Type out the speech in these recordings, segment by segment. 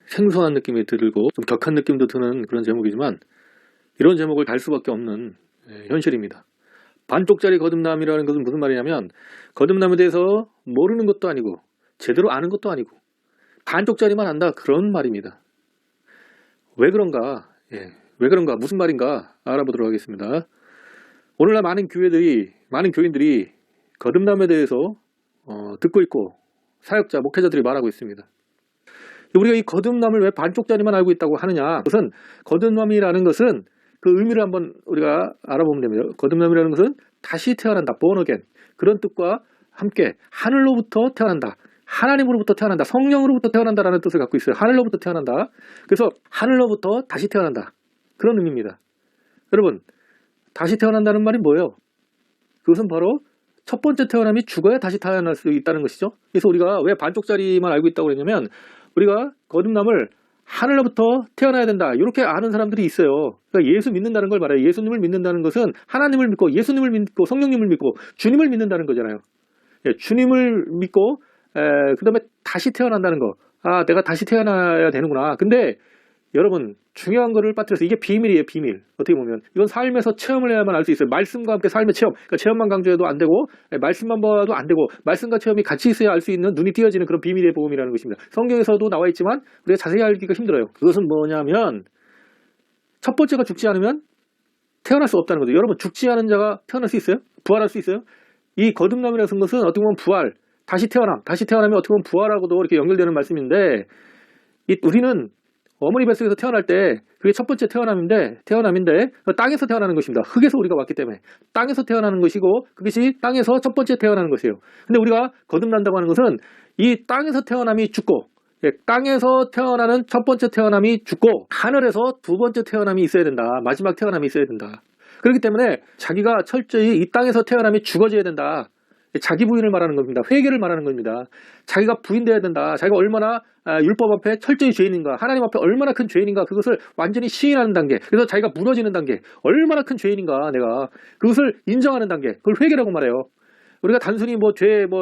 생소한 느낌이 들고 좀 격한 느낌도 드는 그런 제목이지만 이런 제목을 달 수밖에 없는 현실입니다. 반쪽짜리 거듭남이라는 것은 무슨 말이냐면 거듭남에 대해서 모르는 것도 아니고 제대로 아는 것도 아니고 반쪽짜리만 안다 그런 말입니다. 왜 그런가? 왜 그런가? 무슨 말인가? 알아보도록 하겠습니다. 오늘날 많은 교인들이 거듭남에 대해서 듣고 있고 사역자, 목회자들이 말하고 있습니다. 우리가 이 거듭남을 왜 반쪽짜리만 알고 있다고 하느냐? 그것은 거듭남이라는 것은 그 의미를 한번 우리가 알아보면 됩니다. 거듭남이라는 것은 다시 태어난다, born again. 그런 뜻과 함께 하늘로부터 태어난다, 하나님으로부터 태어난다, 성령으로부터 태어난다라는 뜻을 갖고 있어요. 하늘로부터 태어난다. 그래서 하늘로부터 다시 태어난다. 그런 의미입니다. 여러분, 다시 태어난다는 말이 뭐예요? 그것은 바로 첫 번째 태어남이 죽어야 다시 태어날 수 있다는 것이죠. 그래서 우리가 왜 반쪽짜리만 알고 있다고 그랬냐면 우리가 거듭남을 하늘로부터 태어나야 된다 이렇게 아는 사람들이 있어요. 그러니까 예수 믿는다는 걸 말해요. 예수님을 믿는다는 것은 하나님을 믿고 예수님을 믿고 성령님을 믿고 주님을 믿는다는 거잖아요. 주님을 믿고 그 다음에 다시 태어난다는 거. 아, 내가 다시 태어나야 되는구나. 근데 여러분, 중요한 거를 빠뜨려서 이게 비밀이에요. 비밀. 어떻게 보면 이건 삶에서 체험을 해야만 알 수 있어요. 말씀과 함께 삶의 체험. 그러니까 체험만 강조해도 안 되고 말씀만 봐도 안 되고 말씀과 체험이 같이 있어야 알 수 있는 눈이 띄어지는 그런 비밀의 복음이라는 것입니다. 성경에서도 나와 있지만 우리가 자세히 알기가 힘들어요. 그것은 뭐냐면 첫 번째가 죽지 않으면 태어날 수 없다는 거죠. 여러분, 죽지 않은 자가 태어날 수 있어요? 부활할 수 있어요? 이 거듭남이라는 것은 어떻게 보면 부활, 다시 태어나면 어떻게 보면 부활하고도 이렇게 연결되는 말씀인데 우리는 어머니 뱃속에서 태어날 때 그게 첫 번째 태어남인데 땅에서 태어나는 것입니다. 흙에서 우리가 왔기 때문에 땅에서 태어나는 것이고 그것이 땅에서 첫 번째 태어나는 것이에요. 근데 우리가 거듭난다고 하는 것은 이 땅에서 태어남이 죽고 땅에서 태어나는 첫 번째 태어남이 죽고 하늘에서 두 번째 태어남이 있어야 된다. 마지막 태어남이 있어야 된다. 그렇기 때문에 자기가 철저히 이 땅에서 태어남이 죽어져야 된다. 자기 부인을 말하는 겁니다. 회개를 말하는 겁니다. 자기가 부인돼야 된다. 자기가 얼마나 율법 앞에 철저히 죄인인가, 하나님 앞에 얼마나 큰 죄인인가 그것을 완전히 시인하는 단계. 그래서 자기가 무너지는 단계, 얼마나 큰 죄인인가 내가 그것을 인정하는 단계. 그걸 회개라고 말해요. 우리가 단순히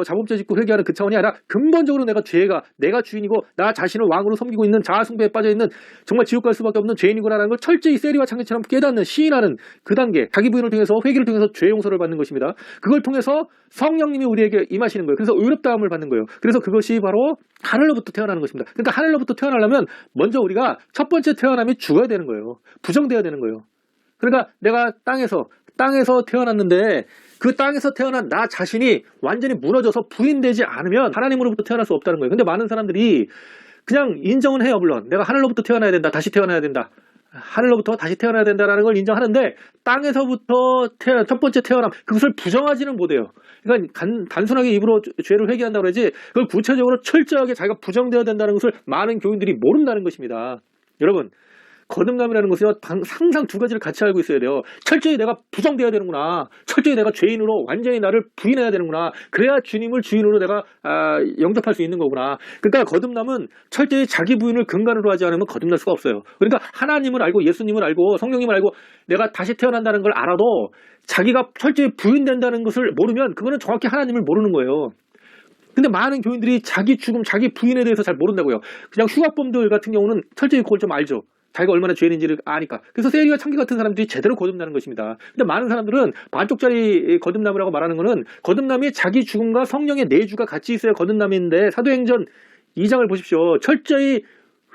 자범죄 짓고 회개하는 그 차원이 아니라 근본적으로 내가 주인이고 나 자신을 왕으로 섬기고 있는 자아숭배에 빠져있는 정말 지옥 갈 수밖에 없는 죄인이구나라는 걸 철저히 세리와 창기처럼 깨닫는 시인하는 그 단계, 자기 부인을 통해서 회개를 통해서 죄 용서를 받는 것입니다. 그걸 통해서 성령님이 우리에게 임하시는 거예요. 그래서 의롭다함을 받는 거예요. 그래서 그것이 바로 하늘로부터 태어나는 것입니다. 그러니까 하늘로부터 태어나려면 먼저 우리가 첫 번째 태어남이 죽어야 되는 거예요. 부정돼야 되는 거예요. 그러니까 내가 땅에서 태어났는데 그 땅에서 태어난 나 자신이 완전히 무너져서 부인되지 않으면 하나님으로부터 태어날 수 없다는 거예요. 근데 많은 사람들이 그냥 인정은 해요. 물론 내가 하늘로부터 태어나야 된다, 다시 태어나야 된다, 하늘로부터 다시 태어나야 된다라는 걸 인정하는데 땅에서부터 첫 번째 태어남 그것을 부정하지는 못해요. 그러니까 단순하게 입으로 죄를 회개한다고 그러지 그걸 구체적으로 철저하게 자기가 부정되어야 된다는 것을 많은 교인들이 모른다는 것입니다. 여러분, 거듭남이라는 것은 항상 두 가지를 같이 알고 있어야 돼요. 철저히 내가 부정되어야 되는구나. 철저히 내가 죄인으로 완전히 나를 부인해야 되는구나. 그래야 주님을 주인으로 내가 영접할 수 있는 거구나. 그러니까 거듭남은 철저히 자기 부인을 근간으로 하지 않으면 거듭날 수가 없어요. 그러니까 하나님을 알고 예수님을 알고 성령님을 알고 내가 다시 태어난다는 걸 알아도 자기가 철저히 부인된다는 것을 모르면 그거는 정확히 하나님을 모르는 거예요. 근데 많은 교인들이 자기 죽음, 자기 부인에 대해서 잘 모른다고요. 그냥 흉악범들 같은 경우는 철저히 그걸 좀 알죠. 자기가 얼마나 죄인인지를 아니까. 그래서 세리와 창기 같은 사람들이 제대로 거듭나는 것입니다. 근데 많은 사람들은 반쪽짜리 거듭남이라고 말하는 거는 거듭남이 자기 죽음과 성령의 내주가 같이 있어야 거듭남인데 사도행전 2장을 보십시오. 철저히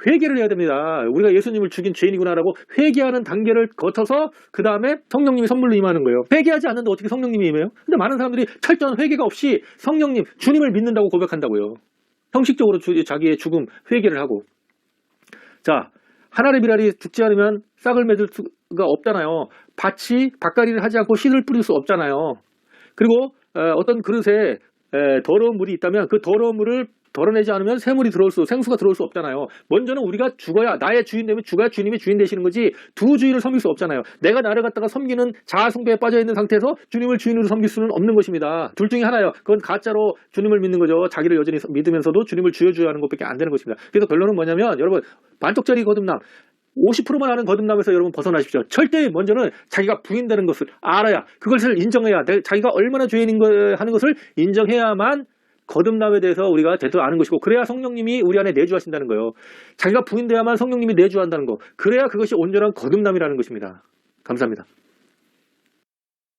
회개를 해야 됩니다. 우리가 예수님을 죽인 죄인이구나라고 회개하는 단계를 거쳐서 그 다음에 성령님이 선물로 임하는 거예요. 회개하지 않는데 어떻게 성령님이 임해요? 근데 많은 사람들이 철저한 회개가 없이 성령님, 주님을 믿는다고 고백한다고요. 형식적으로 자기의 죽음 회개를 하고. 자, 하나의 비랄이 죽지 않으면 싹을 맺을 수가 없잖아요. 밭이 밭갈이를 하지 않고 씨를 뿌릴 수 없잖아요. 그리고 어떤 그릇에 더러운 물이 있다면 그 더러운 물을 덜어내지 않으면 생수가 들어올 수 없잖아요. 먼저는 우리가 죽어야, 나의 주인 되면 죽어야 주님이 주인 되시는 거지 두 주인을 섬길 수 없잖아요. 내가 나를 갖다가 섬기는 자아숭배에 빠져있는 상태에서 주님을 주인으로 섬길 수는 없는 것입니다. 둘 중에 하나예요. 그건 가짜로 주님을 믿는 거죠. 자기를 여전히 믿으면서도 주님을 주여 하는 것밖에 안 되는 것입니다. 그래서 결론은 뭐냐면 여러분, 반쪽짜리 거듭남 50%만 하는 거듭남에서 여러분 벗어나십시오. 철저히 먼저는 자기가 부인되는 것을 알아야, 그것을 인정해야, 자기가 얼마나 죄인인 거 하는 것을 인정해야만 거듭남에 대해서 우리가 제대로 아는 것이고, 그래야 성령님이 우리 안에 내주하신다는 거예요. 자기가 부인돼야만 성령님이 내주한다는 거. 그래야 그것이 온전한 거듭남이라는 것입니다. 감사합니다.